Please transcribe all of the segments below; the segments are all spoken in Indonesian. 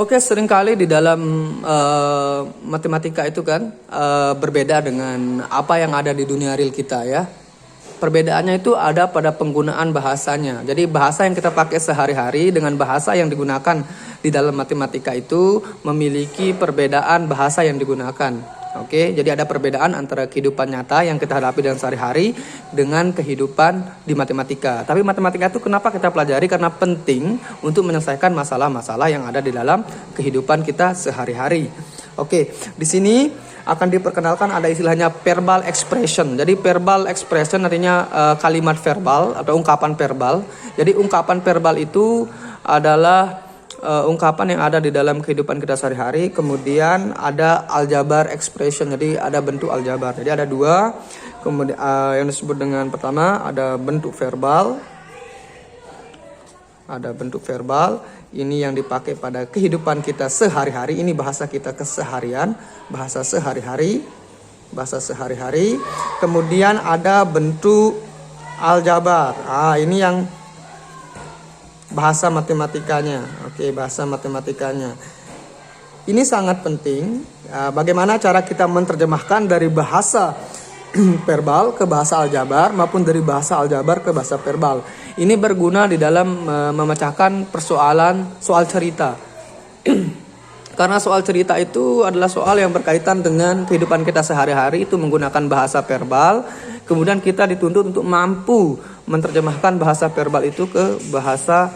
Oke, seringkali di dalam matematika itu kan berbeda dengan apa yang ada di dunia real kita ya. Perbedaannya itu ada pada penggunaan bahasanya. Jadi bahasa yang kita pakai sehari-hari dengan bahasa yang digunakan di dalam matematika itu memiliki perbedaan bahasa yang digunakan. Oke, jadi ada perbedaan antara kehidupan nyata yang kita hadapi dalam sehari-hari dengan kehidupan di matematika. Tapi matematika itu kenapa kita pelajari? Karena penting untuk menyelesaikan masalah-masalah yang ada di dalam kehidupan kita sehari-hari. Oke, di sini akan diperkenalkan ada istilahnya verbal expression. Jadi verbal expression artinya kalimat verbal atau ungkapan verbal. Jadi ungkapan verbal itu adalah ungkapan yang ada di dalam kehidupan kita sehari-hari. Kemudian ada aljabar expression, jadi ada bentuk aljabar. Jadi ada dua. Kemudian yang disebut dengan pertama ada bentuk verbal. Ada bentuk verbal. Ini yang dipakai pada kehidupan kita sehari-hari. Ini bahasa kita keseharian, bahasa sehari-hari, bahasa sehari-hari. Kemudian ada bentuk aljabar. Ini yang bahasa matematikanya. Oke, bahasa matematikanya. Ini sangat penting. Bagaimana cara kita menerjemahkan dari bahasa verbal ke bahasa aljabar maupun dari bahasa aljabar ke bahasa verbal. Ini berguna di dalam memecahkan persoalan soal cerita. Karena soal cerita itu adalah soal yang berkaitan dengan kehidupan kita sehari-hari, itu menggunakan bahasa verbal. Kemudian kita dituntut untuk mampu menerjemahkan bahasa verbal itu ke bahasa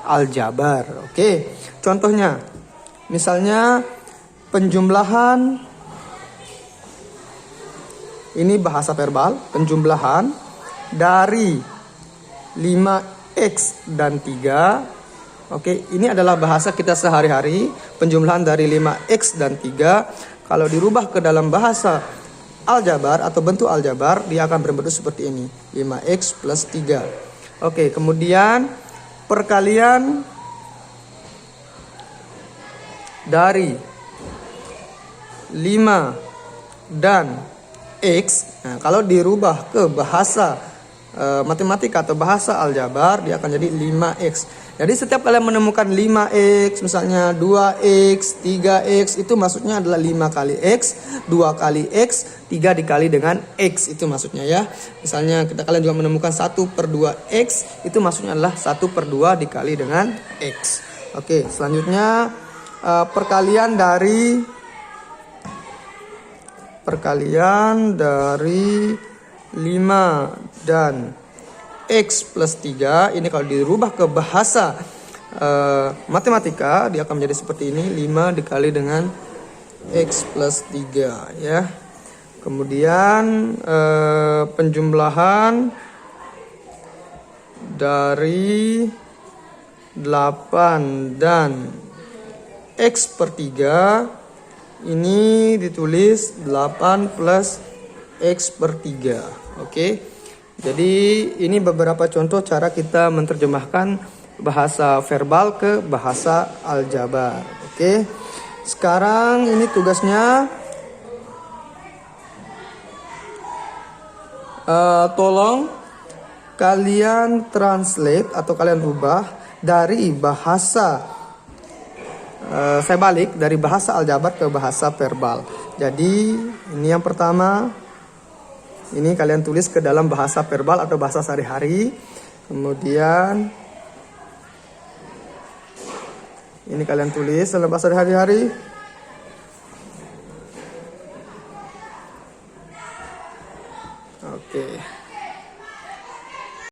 aljabar. Oke, contohnya misalnya penjumlahan. Ini bahasa verbal, penjumlahan dari 5x dan 3. Oke, ini adalah bahasa kita sehari-hari, penjumlahan dari 5x dan 3. Kalau dirubah ke dalam bahasa aljabar atau bentuk aljabar, dia akan berbentuk seperti ini, 5x plus 3. Oke, kemudian perkalian dari 5 dan X. Nah, kalau dirubah ke bahasa matematika atau bahasa aljabar, dia akan jadi 5X. Jadi setiap kalian menemukan 5X, misalnya 2X, 3X, itu maksudnya adalah 5 kali X, 2 kali X, 3 dikali dengan X, itu maksudnya ya. Misalnya kalian juga menemukan 1/2X, itu maksudnya adalah 1/2 dikali dengan X. Oke, selanjutnya perkalian dari 5 dan X plus 3. Ini kalau dirubah ke bahasa matematika, dia akan menjadi seperti ini, 5 dikali dengan X plus 3 ya. Kemudian penjumlahan dari 8 dan X per 3. Ini ditulis 8 plus X per 3. Oke. Jadi ini beberapa contoh cara kita menerjemahkan bahasa verbal ke bahasa aljabar. Oke. Sekarang ini tugasnya tolong kalian translate atau kalian rubah dari bahasa saya balik dari bahasa aljabar ke bahasa verbal. Jadi ini yang pertama, ini kalian tulis ke dalam bahasa verbal atau bahasa sehari-hari. Kemudian ini kalian tulis dalam bahasa sehari-hari. Oke.